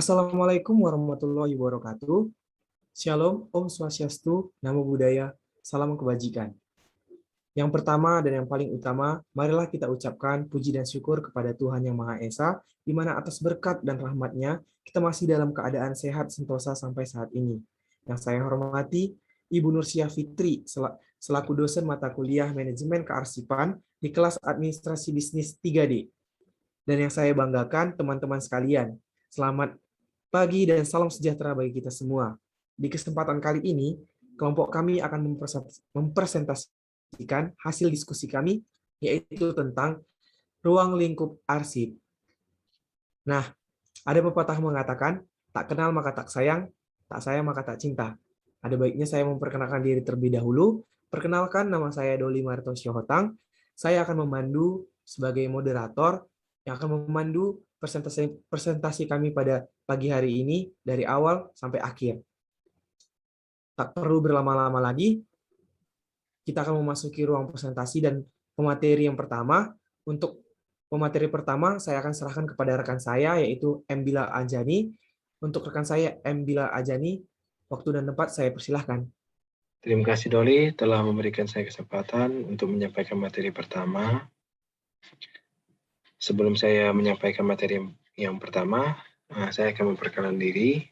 Assalamualaikum warahmatullahi wabarakatuh. Shalom, Om Swastiastu, Namo Buddhaya, Salam Kebajikan. Yang pertama dan yang paling utama, marilah kita ucapkan puji dan syukur kepada Tuhan Yang Maha Esa, di mana atas berkat dan rahmat-Nya, kita masih dalam keadaan sehat sentosa sampai saat ini. Yang saya hormati, Ibu Nursia Fitri, selaku dosen mata kuliah Manajemen Kearsipan di kelas Administrasi Bisnis 3D. Dan yang saya banggakan, teman-teman sekalian, selamat pagi dan salam sejahtera bagi kita semua. Di kesempatan kali ini, kelompok kami akan mempresentasikan hasil diskusi kami, yaitu tentang ruang lingkup arsip. Nah, ada pepatah mengatakan, tak kenal maka tak sayang maka tak cinta. Ada baiknya saya memperkenalkan diri terlebih dahulu. Perkenalkan, nama saya Doli Marto Syihotang. Saya akan memandu sebagai moderator yang akan memandu presentasi kami pada pagi hari ini dari awal sampai akhir. Tak perlu berlama-lama lagi, kita akan memasuki ruang presentasi dan pemateri yang pertama. Untuk pemateri pertama, saya akan serahkan kepada rekan saya, yaitu M. Bilal Ajani. Untuk rekan saya, M. Bilal Ajani, waktu dan tempat saya persilahkan. Terima kasih Doli telah memberikan saya kesempatan untuk menyampaikan materi pertama. Sebelum saya menyampaikan materi yang pertama, saya akan memperkenalkan diri.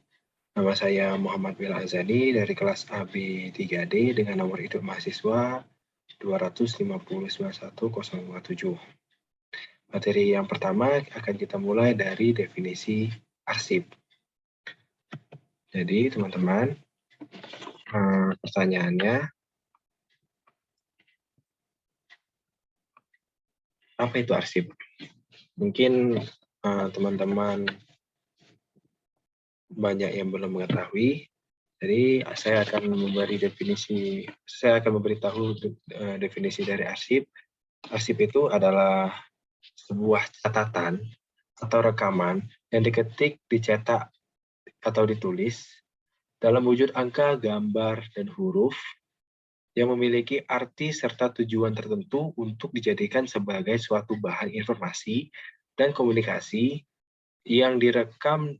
Nama saya Muhammad Bilal Azani dari kelas AB 3D dengan nomor induk mahasiswa 2509107. Materi yang pertama akan kita mulai dari definisi arsip. Jadi teman-teman, pertanyaannya, apa itu arsip? Mungkin teman-teman banyak yang belum mengetahui. Jadi saya akan memberitahu definisi dari arsip. Arsip itu adalah sebuah catatan atau rekaman yang diketik, dicetak, atau ditulis dalam wujud angka, gambar, dan huruf yang memiliki arti serta tujuan tertentu untuk dijadikan sebagai suatu bahan informasi dan komunikasi yang direkam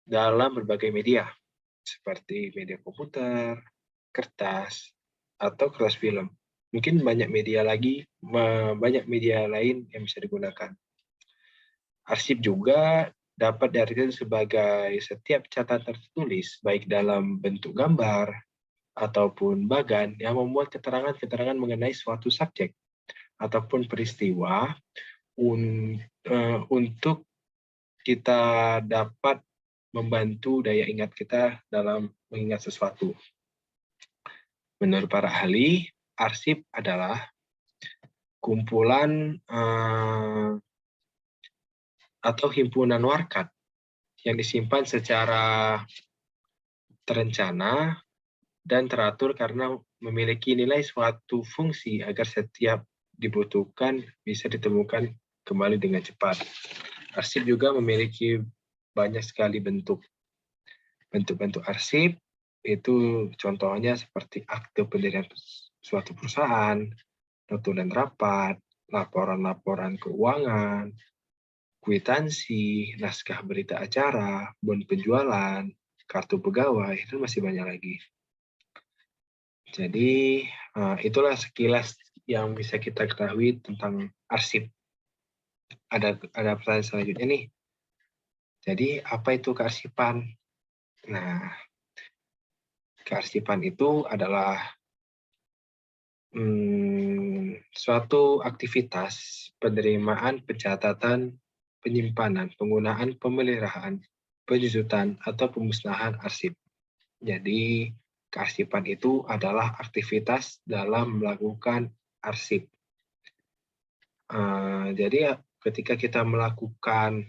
dalam berbagai media, seperti media komputer, kertas, atau kertas film. Mungkin banyak media lain yang bisa digunakan. Arsip juga dapat diartikan sebagai setiap catatan tertulis, baik dalam bentuk gambar ataupun bagan yang memuat keterangan-keterangan mengenai suatu subjek ataupun peristiwa untuk kita dapat membantu daya ingat kita dalam mengingat sesuatu. Menurut para ahli, arsip adalah kumpulan atau himpunan warkat yang disimpan secara terencana dan teratur karena memiliki nilai suatu fungsi agar setiap dibutuhkan bisa ditemukan kembali dengan cepat. Arsip juga memiliki banyak sekali bentuk. Bentuk-bentuk arsip itu contohnya seperti akte pendirian suatu perusahaan, notulen rapat, laporan-laporan keuangan, kwitansi, naskah berita acara, bon penjualan, kartu pegawai, itu masih banyak lagi. Jadi itulah sekilas yang bisa kita ketahui tentang arsip. Ada pertanyaan selanjutnya nih. Jadi apa itu kearsipan? Nah, kearsipan itu adalah suatu aktivitas penerimaan, pencatatan, penyimpanan, penggunaan, pemeliharaan, penyusutan, atau pemusnahan arsip. Jadi, kearsipan itu adalah aktivitas dalam melakukan arsip. Jadi, ketika kita melakukan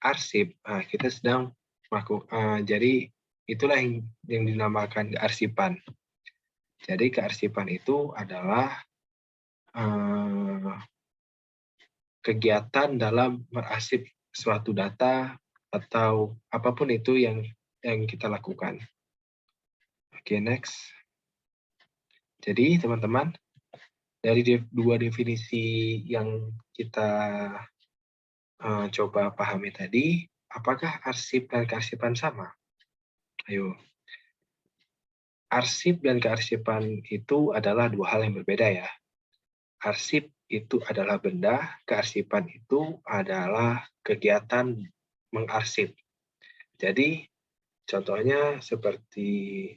arsip, kita sedang melakukan, jadi itulah yang dinamakan kearsipan. Jadi, kearsipan itu adalah kegiatan dalam merarsip suatu data atau apapun itu yang kita lakukan. Oke, next. Jadi, teman-teman, dari dua definisi yang kita coba pahami tadi, apakah arsip dan kearsipan sama? Ayo. Arsip dan kearsipan itu adalah dua hal yang berbeda ya. Arsip itu adalah benda, kearsipan itu adalah kegiatan mengarsip. Jadi contohnya seperti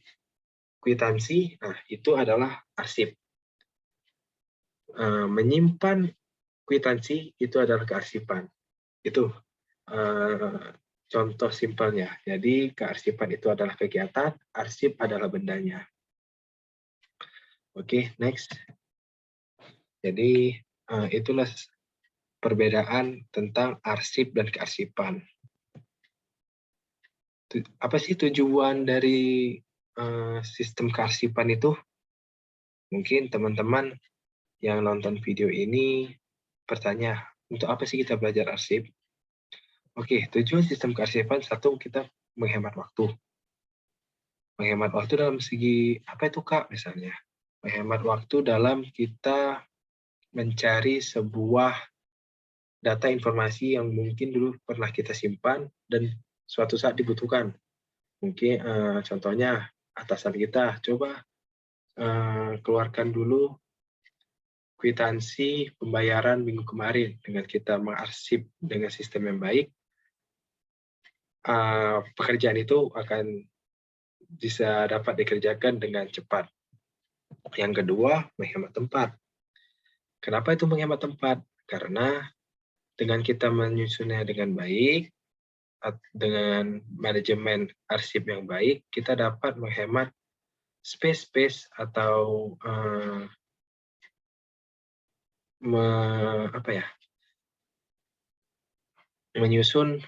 kwitansi, nah itu adalah arsip. Menyimpan kwitansi itu adalah kearsipan. Itu contoh simpelnya. Jadi kearsipan itu adalah kegiatan, arsip adalah bendanya. Oke, next. Jadi itulah perbedaan tentang arsip dan kearsipan. Apa sih tujuan dari sistem kearsipan itu? Mungkin teman-teman yang nonton video ini bertanya, untuk apa sih kita belajar arsip? Oke, tujuan sistem kearsipan satu, kita menghemat waktu. Menghemat waktu dalam segi apa itu Kak misalnya? Menghemat waktu dalam kita mencari sebuah data informasi yang mungkin dulu pernah kita simpan dan suatu saat dibutuhkan. Mungkin contohnya atasan kita, coba keluarkan dulu kwitansi pembayaran minggu kemarin. Dengan kita mengarsip dengan sistem yang baik, pekerjaan itu akan bisa dapat dikerjakan dengan cepat. Yang kedua, menghemat tempat. Kenapa itu menghemat tempat? Karena dengan kita menyusunnya dengan baik, dengan manajemen arsip yang baik, kita dapat menghemat space atau menyusun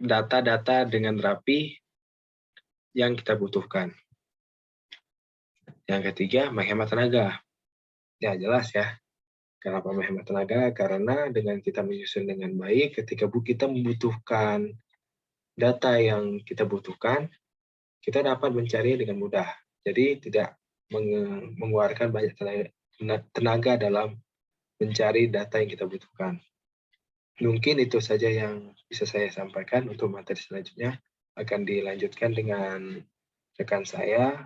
data-data dengan rapi yang kita butuhkan. Yang ketiga, menghemat tenaga. Ya, jelas ya. Kenapa menghemat tenaga? Karena dengan kita menyusun dengan baik, ketika kita membutuhkan data yang kita butuhkan, kita dapat mencari dengan mudah. Jadi tidak mengeluarkan banyak tenaga dalam mencari data yang kita butuhkan. Mungkin itu saja yang bisa saya sampaikan. Untuk materi selanjutnya akan dilanjutkan dengan rekan saya,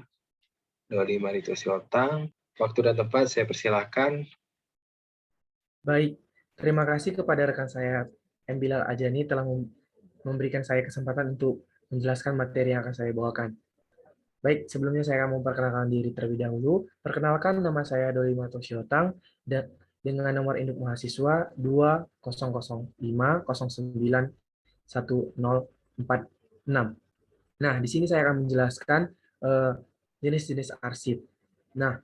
Doli Marito Siotang. Waktu dan tempat saya persilahkan. Baik, terima kasih kepada rekan saya M. Bilal Ajani telah memberikan saya kesempatan untuk menjelaskan materi yang akan saya bawakan. Baik, sebelumnya saya akan memperkenalkan diri terlebih dahulu. Perkenalkan, nama saya Doli Marito Siotang, dan dengan nomor induk mahasiswa 2005091046. Nah, di sini saya akan menjelaskan jenis-jenis arsip. Nah,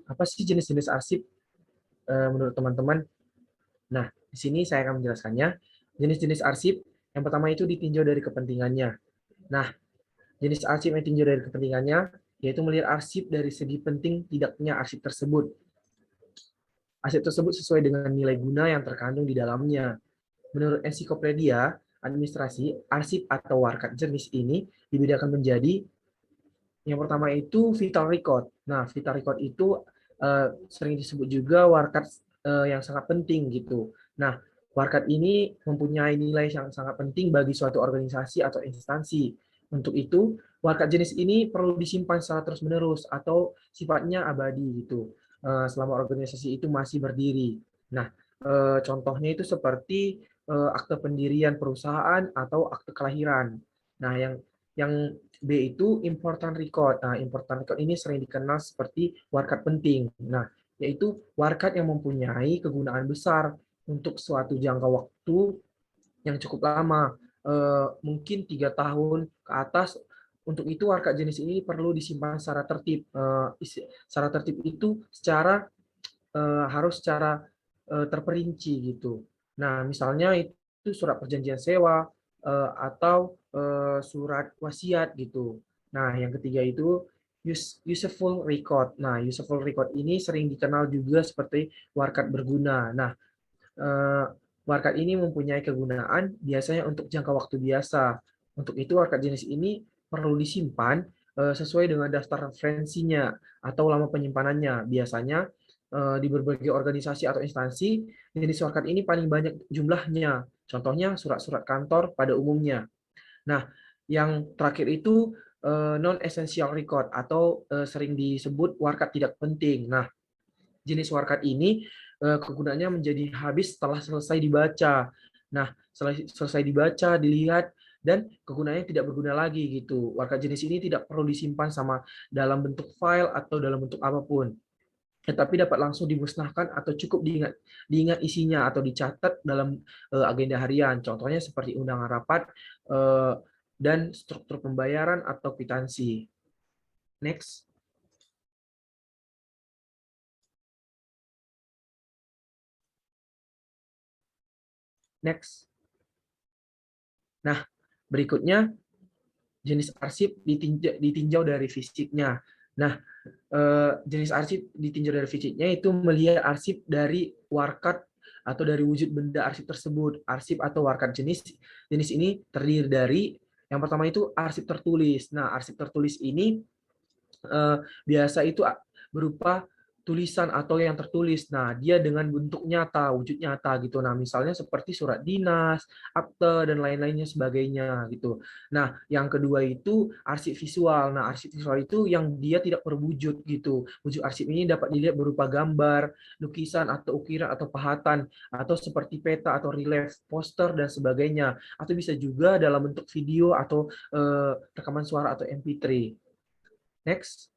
apa sih jenis-jenis arsip menurut teman-teman? Nah, di sini saya akan menjelaskannya. Jenis-jenis arsip, yang pertama itu ditinjau dari kepentingannya. Nah, jenis arsip yang ditinjau dari kepentingannya, yaitu melihat arsip dari segi penting tidaknya arsip tersebut. Arsip tersebut sesuai dengan nilai guna yang terkandung di dalamnya. Menurut ensiklopedia administrasi, arsip atau warkat jenis ini dibedakan menjadi yang pertama itu vital record. Nah, vital record itu sering disebut juga warkat yang sangat penting gitu. Nah, warkat ini mempunyai nilai yang sangat penting bagi suatu organisasi atau instansi. Untuk itu, warkat jenis ini perlu disimpan secara terus-menerus atau sifatnya abadi gitu. Selama organisasi itu masih berdiri. Nah, contohnya itu seperti akte pendirian perusahaan atau akte kelahiran. Nah, yang B itu important record. Nah, important record ini sering dikenal seperti warkat penting. Nah, yaitu warkat yang mempunyai kegunaan besar untuk suatu jangka waktu yang cukup lama, mungkin 3 tahun ke atas. Untuk itu warkat jenis ini perlu disimpan secara tertib. Secara tertib itu harus secara terperinci gitu. Nah, misalnya itu surat perjanjian sewa atau surat wasiat gitu. Nah, yang ketiga itu useful record. Nah, useful record ini sering dikenal juga seperti warkat berguna. Nah, warkat ini mempunyai kegunaan biasanya untuk jangka waktu biasa. Untuk itu warkat jenis ini perlu disimpan sesuai dengan daftar referensinya atau lama penyimpanannya. Biasanya di berbagai organisasi atau instansi, jenis warkat ini paling banyak jumlahnya. Contohnya surat-surat kantor pada umumnya. Nah, yang terakhir itu non-essential record atau sering disebut warkat tidak penting. Nah, jenis warkat ini kegunaannya menjadi habis setelah selesai dibaca. Nah, setelah selesai dibaca, dilihat, dan kegunaannya tidak berguna lagi gitu. Warkat jenis ini tidak perlu disimpan sama dalam bentuk file atau dalam bentuk apapun, tetapi dapat langsung dimusnahkan atau cukup diingat isinya atau dicatat dalam agenda harian. Contohnya seperti undangan rapat dan struktur pembayaran atau kwitansi. Next. Next. Nah, berikutnya jenis arsip ditinjau dari fisiknya. Nah, jenis arsip ditinjau dari fisiknya itu melihat arsip dari warkat atau dari wujud benda arsip tersebut. Arsip atau warkat jenis ini terdiri dari yang pertama itu arsip tertulis. Nah, arsip tertulis ini biasa itu berupa tulisan atau yang tertulis. Nah, dia dengan bentuk nyata, wujud nyata gitu. Nah, misalnya seperti surat dinas, akte dan lain-lainnya sebagainya gitu. Nah, yang kedua itu arsip visual. Nah, arsip visual itu yang dia tidak berwujud gitu. Wujud arsip ini dapat dilihat berupa gambar, lukisan atau ukiran atau pahatan atau seperti peta atau relief, poster dan sebagainya. Atau bisa juga dalam bentuk video atau rekaman suara atau MP3. Next.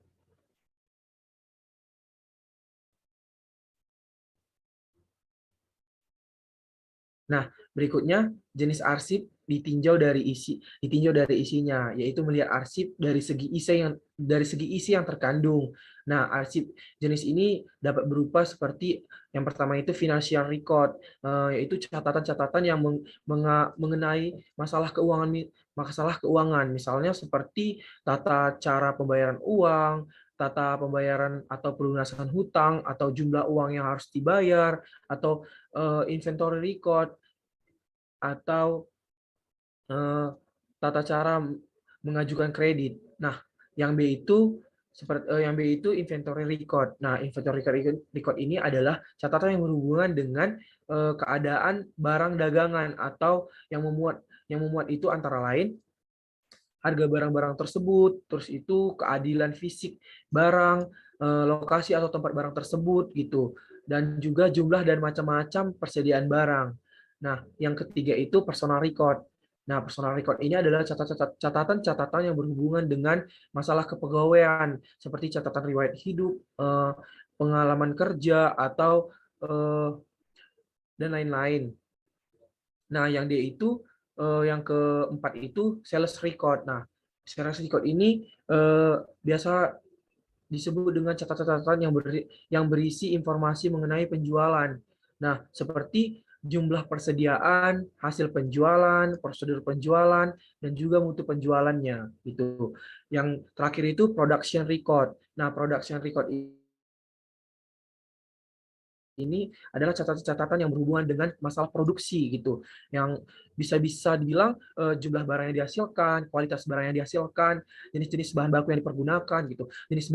Nah, berikutnya jenis arsip ditinjau dari isinya, yaitu melihat arsip dari segi isi yang terkandung. Nah, arsip jenis ini dapat berupa seperti yang pertama itu financial record, yaitu catatan-catatan yang mengenai masalah keuangan, misalnya seperti tata cara pembayaran uang, tata pembayaran atau pelunasan hutang, atau jumlah uang yang harus dibayar, atau inventory record, atau tata cara mengajukan kredit. Nah, yang B itu inventory record. Nah, inventory record ini adalah catatan yang berhubungan dengan keadaan barang dagangan atau yang memuat itu antara lain harga barang-barang tersebut, terus itu keadilan fisik barang, lokasi atau tempat barang tersebut gitu, dan juga jumlah dan macam-macam persediaan barang. Nah, yang ketiga itu personal record. Nah, personal record ini adalah catatan-catatan yang berhubungan dengan masalah kepegawaian, seperti catatan riwayat hidup, pengalaman kerja, atau dan lain-lain. Nah, yang dia itu yang keempat itu sales record. Nah, sales record ini biasa disebut dengan catatan-catatan yang berisi informasi mengenai penjualan. Nah, seperti jumlah persediaan, hasil penjualan, prosedur penjualan, dan juga mutu penjualannya gitu. Yang terakhir itu production record. Nah, production record ini adalah catatan-catatan yang berhubungan dengan masalah produksi gitu, yang bisa dibilang jumlah barang yang dihasilkan, kualitas barang yang dihasilkan, jenis-jenis bahan baku yang dipergunakan gitu, jenis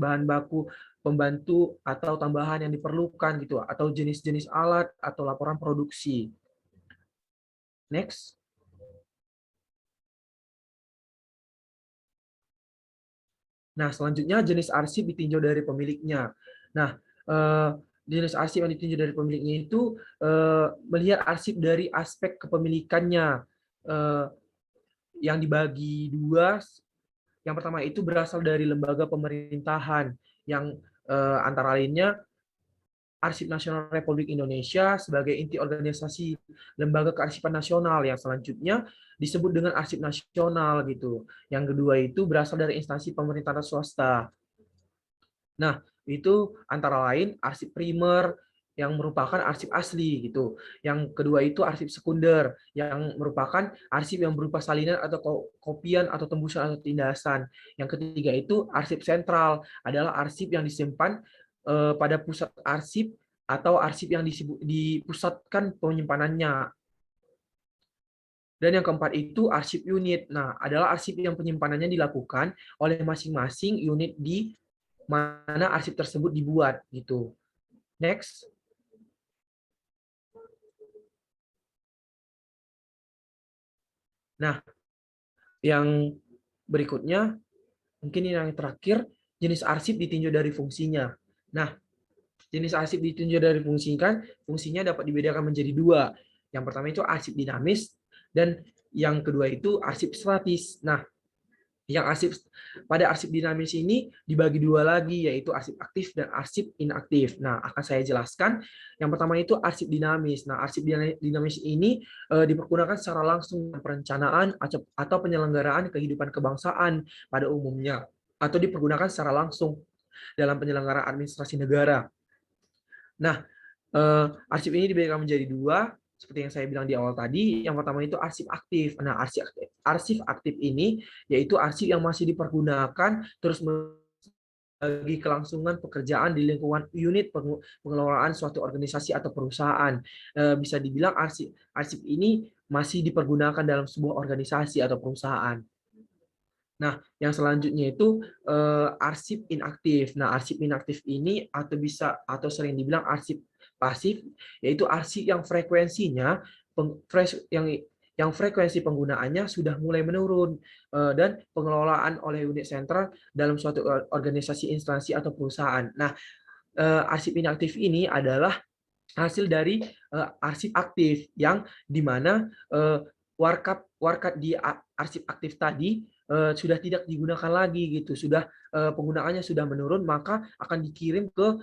bahan baku pembantu atau tambahan yang diperlukan gitu, atau jenis-jenis alat atau laporan produksi. Next. Nah, selanjutnya jenis arsip ditinjau dari pemiliknya. Nah, jenis arsip yang ditinjau dari pemiliknya itu melihat arsip dari aspek kepemilikannya, yang dibagi dua. Yang pertama itu berasal dari lembaga pemerintahan, yang antara lainnya Arsip Nasional Republik Indonesia sebagai inti organisasi lembaga kearsipan nasional, yang selanjutnya disebut dengan arsip nasional gitu. Yang kedua itu berasal dari instansi pemerintahan swasta. Nah, itu antara lain arsip primer yang merupakan arsip asli gitu. Yang kedua itu arsip sekunder yang merupakan arsip yang berupa salinan atau kopian atau tembusan atau tindasan. Yang ketiga itu arsip sentral, adalah arsip yang disimpan pada pusat arsip atau arsip yang dipusatkan penyimpanannya. Dan yang keempat itu arsip unit. Nah, adalah arsip yang penyimpanannya dilakukan oleh masing-masing unit di mana arsip tersebut dibuat gitu. Next. Nah, yang berikutnya, mungkin ini yang terakhir, jenis arsip ditinjau dari fungsinya. Nah, jenis arsip ditinjau dari fungsinya dapat dibedakan menjadi dua. Yang pertama itu arsip dinamis, dan yang kedua itu arsip statis. Nah, yang pada arsip dinamis ini dibagi dua lagi, yaitu arsip aktif dan arsip inaktif. Nah, akan saya jelaskan. Yang pertama itu arsip dinamis. Nah, arsip dinamis ini dipergunakan secara langsung dalam perencanaan atau penyelenggaraan kehidupan kebangsaan pada umumnya, atau dipergunakan secara langsung dalam penyelenggaraan administrasi negara. Nah, arsip ini dibedakan menjadi dua, seperti yang saya bilang di awal tadi. Yang pertama itu arsip aktif. Nah, arsip aktif ini yaitu arsip yang masih dipergunakan terus bagi kelangsungan pekerjaan di lingkungan unit pengelolaan suatu organisasi atau perusahaan. Bisa dibilang arsip ini masih dipergunakan dalam sebuah organisasi atau perusahaan. Nah, yang selanjutnya itu arsip inaktif. Nah, arsip inaktif ini atau sering dibilang arsip pasif, yaitu arsip yang frekuensinya yang frekuensi penggunaannya sudah mulai menurun dan pengelolaan oleh unit sentral dalam suatu organisasi, instansi atau perusahaan. Nah, arsip inaktif ini adalah hasil dari arsip aktif yang dimana warkap di arsip aktif tadi sudah tidak digunakan lagi gitu, sudah penggunaannya sudah menurun, maka akan dikirim ke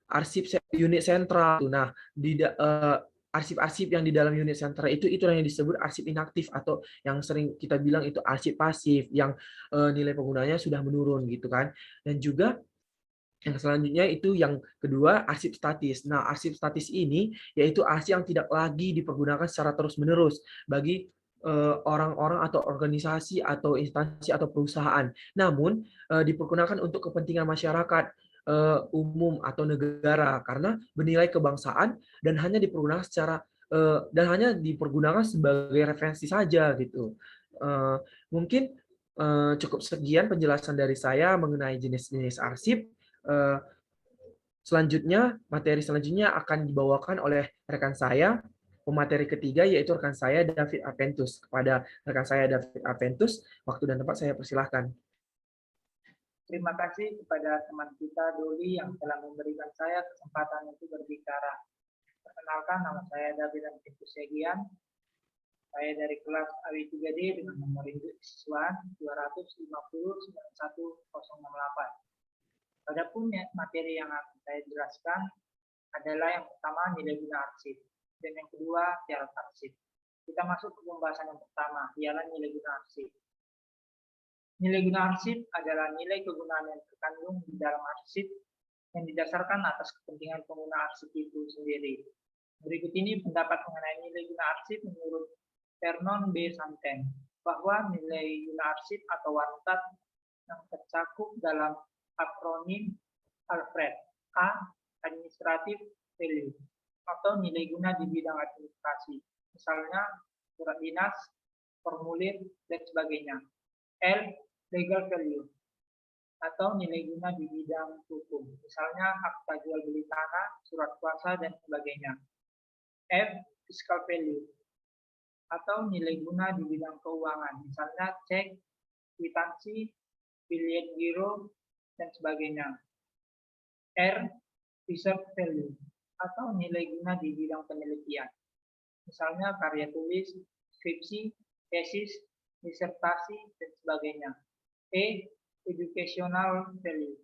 arsip unit sentral. Nah, di arsip-arsip yang di dalam unit sentral itulah yang disebut arsip inaktif, atau yang sering kita bilang itu arsip pasif yang nilai penggunanya sudah menurun gitu kan. Dan juga yang selanjutnya itu yang kedua, arsip statis. Nah, arsip statis ini yaitu arsip yang tidak lagi dipergunakan secara terus-menerus bagi orang-orang atau organisasi atau instansi atau perusahaan. Namun, dipergunakan untuk kepentingan masyarakat umum atau negara karena bernilai kebangsaan dan hanya dipergunakan sebagai referensi saja gitu. Mungkin cukup sekian penjelasan dari saya mengenai jenis-jenis arsip. Materi selanjutnya akan dibawakan oleh rekan saya, pemateri ketiga, yaitu rekan saya David Aventus. Kepada rekan saya David Aventus, waktu dan tempat saya persilahkan. Terima kasih kepada teman kita Doli yang telah memberikan saya kesempatan untuk berbicara. Perkenalkan, nama saya David Aventus Segian. Saya dari kelas AW3D dengan nomor induk siswa 2509168. Adapun materi yang akan saya jelaskan adalah yang pertama nilai guna arsip dan yang kedua syarat arsip. Kita masuk ke pembahasan yang pertama, ialah nilai guna arsip. Nilai guna arsip adalah nilai kegunaan yang terkandung di dalam arsip yang didasarkan atas kepentingan pengguna arsip itu sendiri. Berikut ini pendapat mengenai nilai guna arsip menurut Vernon B. Santen, bahwa nilai guna arsip atau warkat yang tercakup dalam akronim ALFRED, A. Administrative Value, atau nilai guna di bidang administrasi, misalnya surat dinas, formulir, dan sebagainya. L. Legal Value, atau nilai guna di bidang hukum, misalnya akta jual beli tanah, surat kuasa, dan sebagainya. F. Fiscal Value, atau nilai guna di bidang keuangan, misalnya cek, kwitansi, billet giro, dan sebagainya. R. Research Value, atau nilai guna di bidang penelitian, misalnya karya tulis, skripsi, tesis, disertasi, dan sebagainya. E. Educational Value,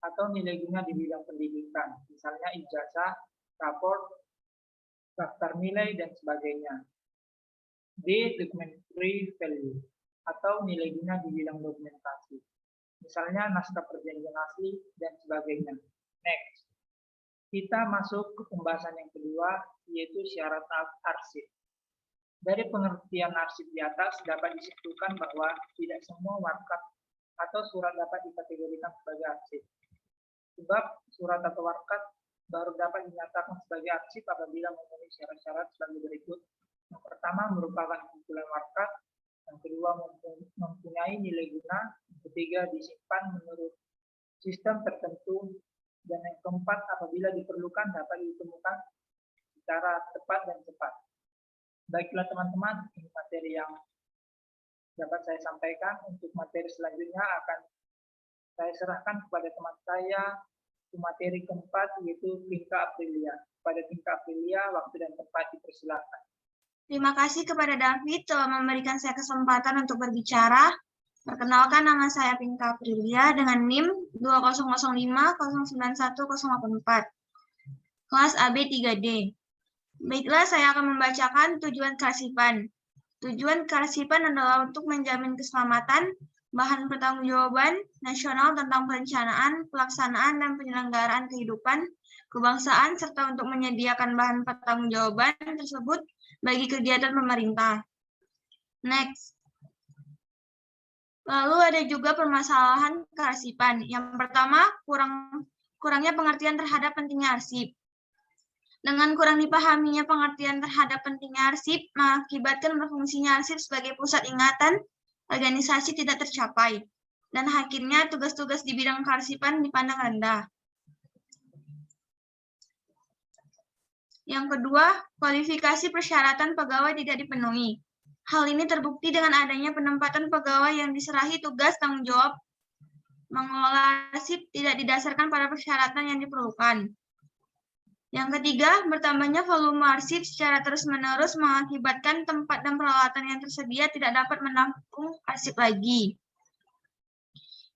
atau nilai guna di bidang pendidikan, misalnya ijazah, raport, daftar nilai, dan sebagainya. D. Documentary Value, atau nilai guna di bidang dokumentasi, misalnya naskah perjanjian asli, dan sebagainya. Next, kita masuk ke pembahasan yang kedua, yaitu syarat arsip. Dari pengertian arsip di atas dapat disimpulkan bahwa tidak semua warkat atau surat dapat dikategorikan sebagai arsip. Sebab surat atau warkat baru dapat dinyatakan sebagai arsip apabila memenuhi syarat-syarat sebagai berikut. Yang pertama merupakan kumpulan warkat, yang kedua mempunyai nilai guna, yang ketiga disimpan menurut sistem tertentu, dan yang keempat apabila diperlukan dapat ditemukan secara tepat dan cepat. Baiklah teman-teman, ini materi yang dapat saya sampaikan. Untuk materi selanjutnya akan saya serahkan kepada teman saya di materi keempat, yaitu Pinka Aprilia. Pada Pinka Aprilia, waktu dan tempat dipersilakan. Terima kasih kepada David telah memberikan saya kesempatan untuk berbicara. Perkenalkan, nama saya Pinka Aprilia dengan NIM 2005091084, kelas AB 3D. Baiklah, saya akan membacakan tujuan kearsipan. Tujuan kearsipan adalah untuk menjamin keselamatan, bahan pertanggungjawaban nasional tentang perencanaan, pelaksanaan, dan penyelenggaraan kehidupan kebangsaan, serta untuk menyediakan bahan pertanggungjawaban tersebut bagi kegiatan pemerintah. Next. Lalu ada juga permasalahan kearsipan. Yang pertama, kurangnya pengertian terhadap pentingnya arsip. Dengan kurang dipahaminya pengertian terhadap pentingnya arsip, mengakibatkan berfungsinya arsip sebagai pusat ingatan organisasi tidak tercapai. Dan akhirnya tugas-tugas di bidang kearsipan dipandang rendah. Yang kedua, kualifikasi persyaratan pegawai tidak dipenuhi. Hal ini terbukti dengan adanya penempatan pegawai yang diserahi tugas tanggung jawab mengelola arsip tidak didasarkan pada persyaratan yang diperlukan. Yang ketiga, bertambahnya volume arsip secara terus-menerus mengakibatkan tempat dan peralatan yang tersedia tidak dapat menampung arsip lagi.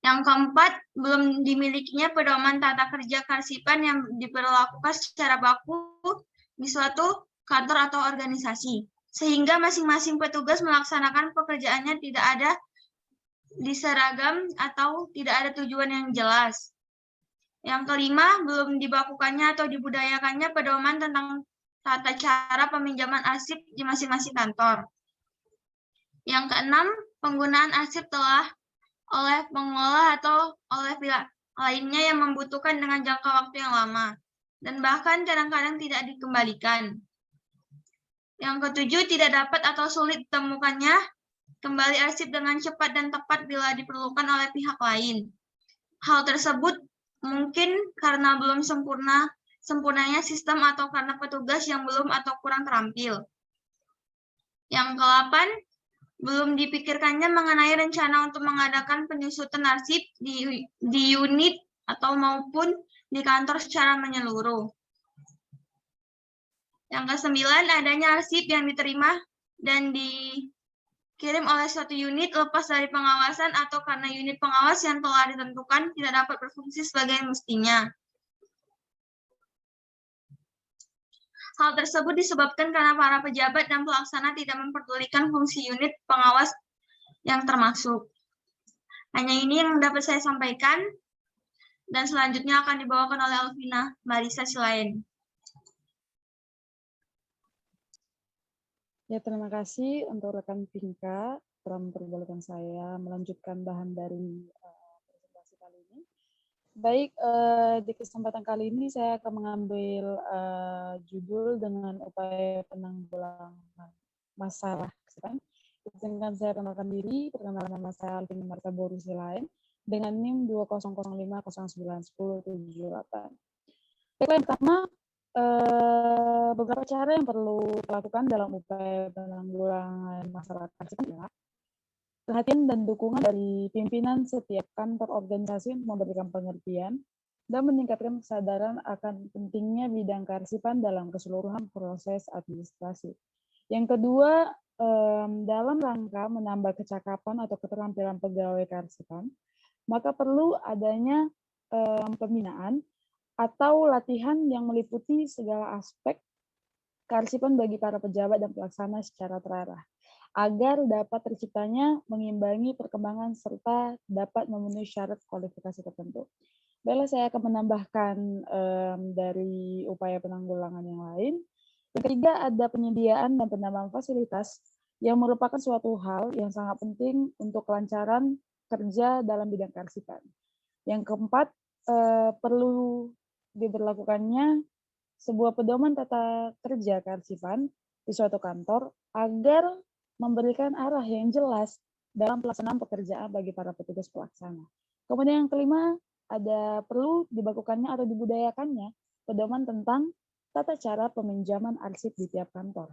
Yang keempat, belum dimilikinya pedoman tata kerja kearsipan yang diberlakukan secara baku di suatu kantor atau organisasi, sehingga masing-masing petugas melaksanakan pekerjaannya tidak ada diseragam atau tidak ada tujuan yang jelas. Yang kelima, belum dibakukannya atau dibudayakannya pedoman tentang tata cara peminjaman arsip di masing-masing kantor. Yang keenam, penggunaan arsip telah oleh pengelola atau oleh pihak lainnya yang membutuhkan dengan jangka waktu yang lama, dan bahkan kadang-kadang tidak dikembalikan. Yang ketujuh, tidak dapat atau sulit ditemukannya kembali arsip dengan cepat dan tepat bila diperlukan oleh pihak lain. Hal tersebut mungkin karena belum sempurnanya sistem atau karena petugas yang belum atau kurang terampil. Yang ke-8, belum dipikirkannya mengenai rencana untuk mengadakan penyusutan arsip di unit atau maupun di kantor secara menyeluruh. Yang ke-9, adanya arsip yang diterima dan dikirim oleh suatu unit lepas dari pengawasan atau karena unit pengawas yang telah ditentukan tidak dapat berfungsi sebagai mestinya. Hal tersebut disebabkan karena para pejabat dan pelaksana tidak memperdulikan fungsi unit pengawas yang termasuk. Hanya ini yang dapat saya sampaikan, dan selanjutnya akan dibawakan oleh Alvina Marisa Silain. Ya, terima kasih untuk rekan Pinka telah memperbolehkan saya melanjutkan bahan dari presentasi kali ini. Baik, di kesempatan kali ini saya akan mengambil judul dengan upaya penanggulangan masalah kearsipan. Izinkan saya kenalkan diri, perkenalan nama saya Alvina Marisa Silain dengan NIM 2005091078. Baiklah, yang pertama, beberapa cara yang perlu dilakukan dalam upaya penanggulangan masalah kearsipan adalah perhatian dan dukungan dari pimpinan setiap kantor organisasi untuk memberikan pengertian dan meningkatkan kesadaran akan pentingnya bidang kearsipan dalam keseluruhan proses administrasi. Yang kedua, dalam rangka menambah kecakapan atau keterampilan pegawai kearsipan, maka perlu adanya pembinaan atau latihan yang meliputi segala aspek kearsipan bagi para pejabat dan pelaksana secara terarah, agar dapat terciptanya mengimbangi perkembangan serta dapat memenuhi syarat kualifikasi tertentu. Baiklah, saya akan menambahkan dari upaya penanggulangan yang lain. Yang ketiga, ada penyediaan dan penambahan fasilitas yang merupakan suatu hal yang sangat penting untuk kelancaran kerja dalam bidang kearsipan. Yang keempat, perlu diberlakukannya sebuah pedoman tata kerja kearsipan di suatu kantor agar memberikan arah yang jelas dalam pelaksanaan pekerjaan bagi para petugas pelaksana. Kemudian yang kelima, ada perlu dibakukannya atau dibudayakannya pedoman tentang tata cara peminjaman arsip di tiap kantor.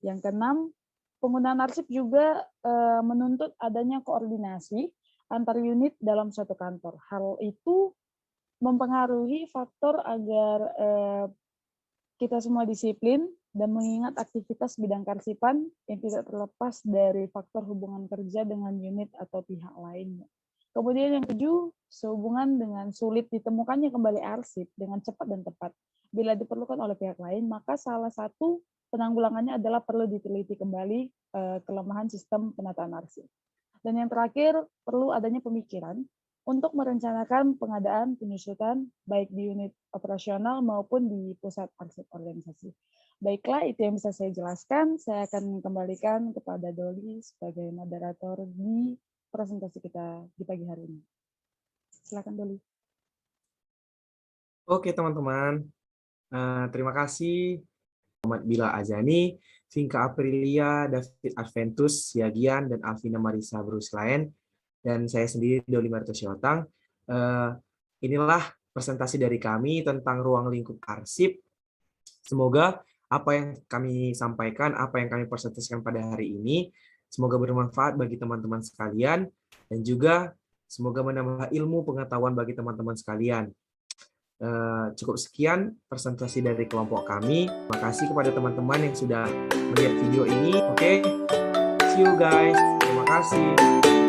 Yang keenam, penggunaan arsip juga menuntut adanya koordinasi antar unit dalam suatu kantor. Hal itu mempengaruhi faktor agar kita semua disiplin dan mengingat aktivitas bidang kearsipan yang tidak terlepas dari faktor hubungan kerja dengan unit atau pihak lainnya. Kemudian yang ketujuh, sehubungan dengan sulit ditemukannya kembali arsip dengan cepat dan tepat. Bila diperlukan oleh pihak lain, maka salah satu penanggulangannya adalah perlu diteliti kembali kelemahan sistem penataan arsip. Dan yang terakhir, perlu adanya pemikiran untuk merencanakan pengadaan penyusutan baik di unit operasional maupun di pusat arsip organisasi. Baiklah, itu yang bisa saya jelaskan. Saya akan kembalikan kepada Doli sebagai moderator di presentasi kita di pagi hari ini. Silakan Doli. Oke teman-teman, terima kasih Muhammad Bila Azani, Vinka Aprilia, David Adventus, Siagian, dan Alvina Marisa Bruslaen, dan saya sendiri Doli Martosiotang. Inilah presentasi dari kami tentang ruang lingkup arsip. Semoga apa yang kami sampaikan, apa yang kami presentasikan pada hari ini, semoga bermanfaat bagi teman-teman sekalian, dan juga semoga menambah ilmu pengetahuan bagi teman-teman sekalian. Cukup sekian presentasi dari kelompok kami. Terima kasih kepada teman-teman yang sudah melihat video ini. Oke, see you guys. Terima kasih.